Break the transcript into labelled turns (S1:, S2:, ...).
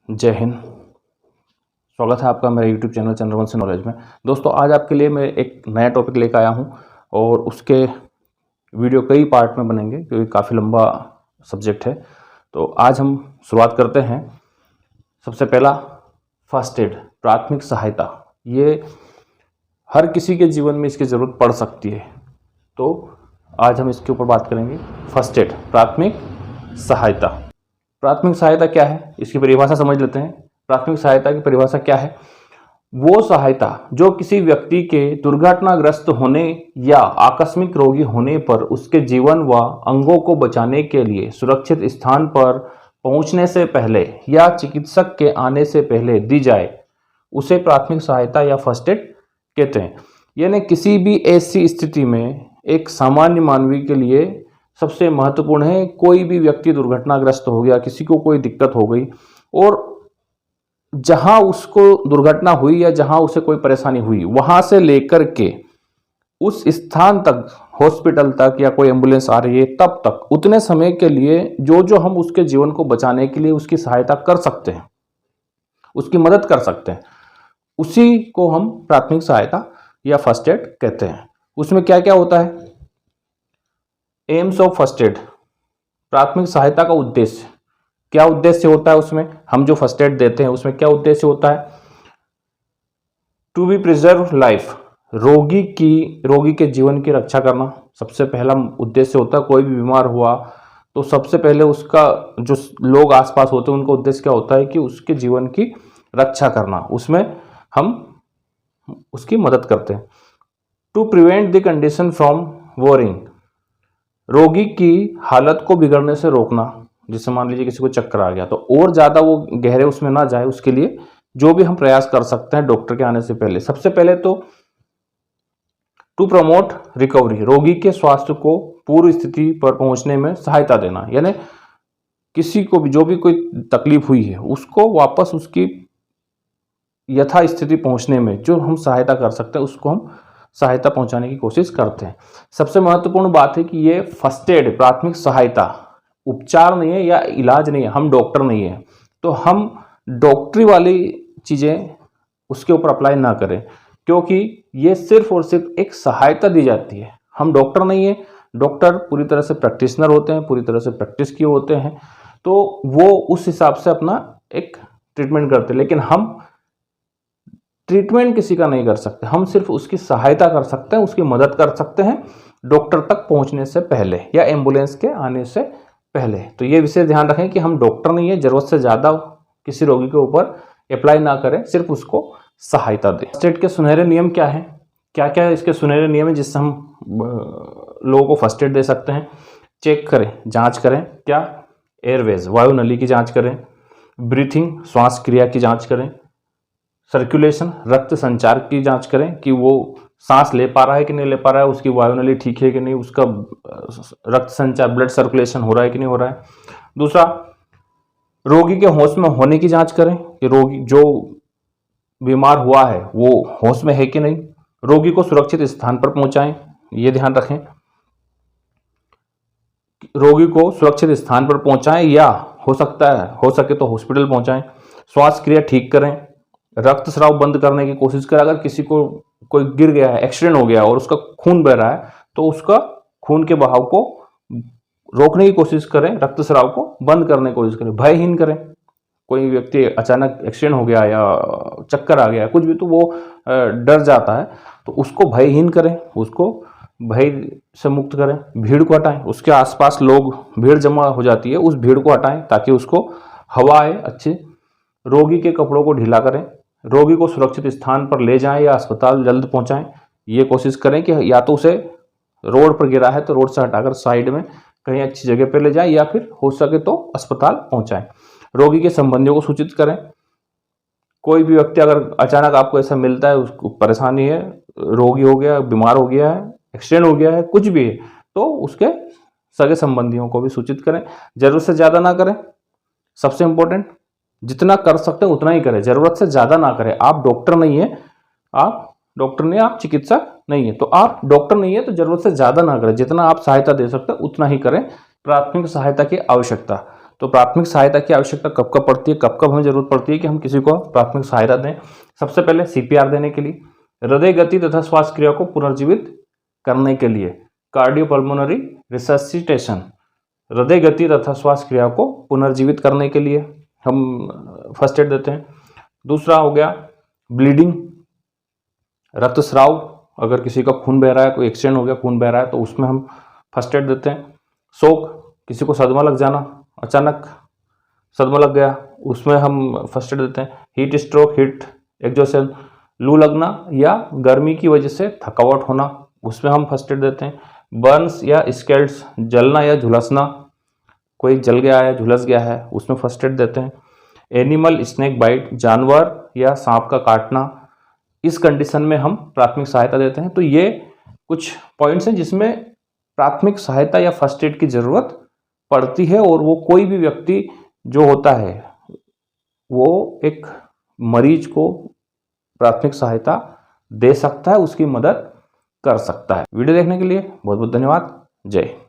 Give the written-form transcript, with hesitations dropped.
S1: जय हिंद। स्वागत है आपका मेरे YouTube चैनल चंद्रवंश नॉलेज में। दोस्तों, आज आपके लिए मैं एक नया टॉपिक लेकर आया हूं और उसके वीडियो कई पार्ट में बनेंगे क्योंकि काफ़ी लंबा सब्जेक्ट है। तो आज हम शुरुआत करते हैं। सबसे पहला, फर्स्ट एड, प्राथमिक सहायता। ये हर किसी के जीवन में इसकी ज़रूरत पड़ सकती है, तो आज हम इसके ऊपर बात करेंगे। फर्स्ट एड, प्राथमिक सहायता। प्राथमिक सहायता क्या है, इसकी परिभाषा समझ लेते हैं। प्राथमिक सहायता की परिभाषा क्या है? वो सहायता जो किसी व्यक्ति के दुर्घटनाग्रस्त होने या आकस्मिक रोगी होने पर उसके जीवन व अंगों को बचाने के लिए सुरक्षित स्थान पर पहुंचने से पहले या चिकित्सक के आने से पहले दी जाए, उसे प्राथमिक सहायता या फर्स्ट एड कहते हैं। यानी किसी भी ऐसी स्थिति में एक सामान्य मानवीय के लिए सबसे महत्वपूर्ण है, कोई भी व्यक्ति दुर्घटनाग्रस्त हो गया, किसी को कोई दिक्कत हो गई और जहां उसको दुर्घटना हुई या जहां उसे कोई परेशानी हुई, वहां से लेकर के उस स्थान तक, हॉस्पिटल तक या कोई एम्बुलेंस आ रही है तब तक, उतने समय के लिए जो हम उसके जीवन को बचाने के लिए उसकी सहायता कर सकते हैं, उसकी मदद कर सकते हैं, उसी को हम प्राथमिक सहायता या फर्स्ट एड कहते हैं। उसमें क्या क्या होता है? एम्स ऑफ फर्स्ट एड, प्राथमिक सहायता का उद्देश्य। क्या उद्देश्य होता है उसमें? हम जो फर्स्ट एड देते हैं उसमें क्या उद्देश्य होता है? टू बी प्रिजर्व लाइफ, रोगी के जीवन की रक्षा करना सबसे पहला उद्देश्य होता है। कोई भी बीमार हुआ तो सबसे पहले उसका, जो लोग आसपास होते हैं, उनका उद्देश्य क्या होता है कि उसके जीवन की रक्षा करना, उसमें हम उसकी मदद करते हैं। To prevent the condition from warring, रोगी की हालत को बिगड़ने से रोकना। जैसे मान लीजिए किसी को चक्कर आ गया तो और ज़्यादा वो गहरे उसमें ना जाए, उसके लिए जो भी हम प्रयास कर सकते हैं डॉक्टर के आने से पहले। सबसे पहले तो टू प्रमोट रिकवरी, रोगी के स्वास्थ्य को पूर्व स्थिति पर पहुंचने में सहायता देना। यानी किसी को भी जो भी कोई तकलीफ हुई है उसको वापस उसकी यथा स्थिति पहुंचने में जो हम सहायता कर सकते हैं उसको हम सहायता पहुंचाने की कोशिश करते हैं। सबसे महत्वपूर्ण बात है कि ये फर्स्ट एड, प्राथमिक सहायता, उपचार नहीं है या इलाज नहीं है। हम डॉक्टर नहीं है तो हम डॉक्टरी वाली चीज़ें उसके ऊपर अप्लाई ना करें, क्योंकि ये सिर्फ और सिर्फ एक सहायता दी जाती है। हम डॉक्टर नहीं है। डॉक्टर पूरी तरह से प्रैक्टिशनर होते हैं, पूरी तरह से प्रैक्टिस किए होते हैं, तो वो उस हिसाब से अपना एक ट्रीटमेंट करते हैं। लेकिन हम ट्रीटमेंट किसी का नहीं कर सकते, हम सिर्फ उसकी सहायता कर सकते हैं, उसकी मदद कर सकते हैं डॉक्टर तक पहुंचने से पहले या एम्बुलेंस के आने से पहले। तो ये विशेष ध्यान रखें कि हम डॉक्टर नहीं है, जरूरत से ज़्यादा किसी रोगी के ऊपर अप्लाई ना करें, सिर्फ उसको सहायता दें। फर्स्ट एड के सुनहरे नियम क्या है? क्या क्या इसके सुनहरे नियम है जिससे हम लोगों को फर्स्ट एड दे सकते हैं? चेक करें, जाँच करें। क्या? एयरवेज, वायु नली की जाँच करें। ब्रीथिंग, श्वास क्रिया की जाँच करें। सर्कुलेशन, रक्त संचार की जांच करें कि वो सांस ले पा रहा है कि नहीं ले पा रहा है, उसकी वायुनली ठीक है कि नहीं, उसका रक्त संचार, ब्लड सर्कुलेशन हो रहा है कि नहीं हो रहा है। दूसरा, रोगी के होश में होने की जांच करें कि रोगी जो बीमार हुआ है वो होश में है कि नहीं। रोगी को सुरक्षित स्थान पर पहुंचाएं, ये ध्यान रखें। रोगी को सुरक्षित स्थान पर पहुंचाएं या हो सके तो हॉस्पिटल पहुंचाएं। श्वास क्रिया ठीक करें। रक्त स्राव बंद करने की कोशिश करें। अगर किसी को कोई गिर गया है, एक्सीडेंट हो गया और उसका खून बह रहा है तो उसका खून के बहाव को रोकने की कोशिश करें, रक्त स्राव को बंद करने की कोशिश करें। भयहीन करें। कोई व्यक्ति अचानक एक्सीडेंट हो गया या चक्कर आ गया, कुछ भी, तो वो डर जाता है, तो उसको भयहीन करें, उसको भय से मुक्त करें। भीड़ को हटाएं। उसके आसपास लोग, भीड़ जमा हो जाती है, उस भीड़ को हटाएं ताकि उसको हवा आए अच्छी। रोगी के कपड़ों को ढीला करें। रोगी को सुरक्षित स्थान पर ले जाएं या अस्पताल जल्द पहुंचाएं। ये कोशिश करें कि या तो उसे रोड पर गिरा है तो रोड से हटाकर साइड में कहीं अच्छी जगह पर ले जाएं या फिर हो सके तो अस्पताल पहुंचाएं। रोगी के संबंधियों को सूचित करें। कोई भी व्यक्ति अगर अचानक आपको ऐसा मिलता है, उसको परेशानी है, रोगी हो गया, बीमार हो गया है, एक्सीडेंट हो गया है, कुछ भी है, तो उसके सगे संबंधियों को भी सूचित करें। जरूरत से ज़्यादा ना करें। सबसे इंपॉर्टेंट, जितना कर सकते हैं उतना ही करें, जरूरत से ज़्यादा ना करें। आप डॉक्टर नहीं है, आप चिकित्सक नहीं है, तो आप डॉक्टर नहीं है तो जरूरत से ज़्यादा ना करें। जितना आप सहायता दे सकते हैं उतना ही करें। प्राथमिक सहायता की आवश्यकता, तो प्राथमिक सहायता की आवश्यकता कब कब पड़ती है, कब कब हमें जरूरत पड़ती है कि हम किसी को प्राथमिक सहायता दें। सबसे पहले CPR देने के लिए, हृदय गति तथा श्वास क्रिया को पुनर्जीवित करने के लिए, कार्डियोपल्मोनरी रिससिटेशन, हृदय गति तथा श्वास क्रिया को पुनर्जीवित करने के लिए हम फर्स्ट एड देते हैं। दूसरा हो गया ब्लीडिंग, रक्तस्राव, अगर किसी का खून बह रहा है, कोई एक्सीडेंट हो गया, खून बह रहा है, तो उसमें हम फर्स्ट एड देते हैं। शोक, किसी को सदमा लग जाना, अचानक सदमा लग गया, उसमें हम फर्स्ट एड देते हैं। हीट स्ट्रोक, हीट एक्सॉशन, लू लगना या गर्मी की वजह से थकावट होना, उसमें हम फर्स्ट एड देते हैं। बर्न्स या स्केल्ड्स, जलना या झुलसना, कोई जल गया है, झुलस गया है, उसमें फर्स्ट एड देते हैं। एनिमल स्नेक बाइट, जानवर या सांप का काटना, इस कंडीशन में हम प्राथमिक सहायता देते हैं। तो ये कुछ पॉइंट्स हैं जिसमें प्राथमिक सहायता या फर्स्ट एड की जरूरत पड़ती है, और वो कोई भी व्यक्ति जो होता है वो एक मरीज को प्राथमिक सहायता दे सकता है, उसकी मदद कर सकता है। वीडियो देखने के लिए बहुत बहुत धन्यवाद। जय हिंद।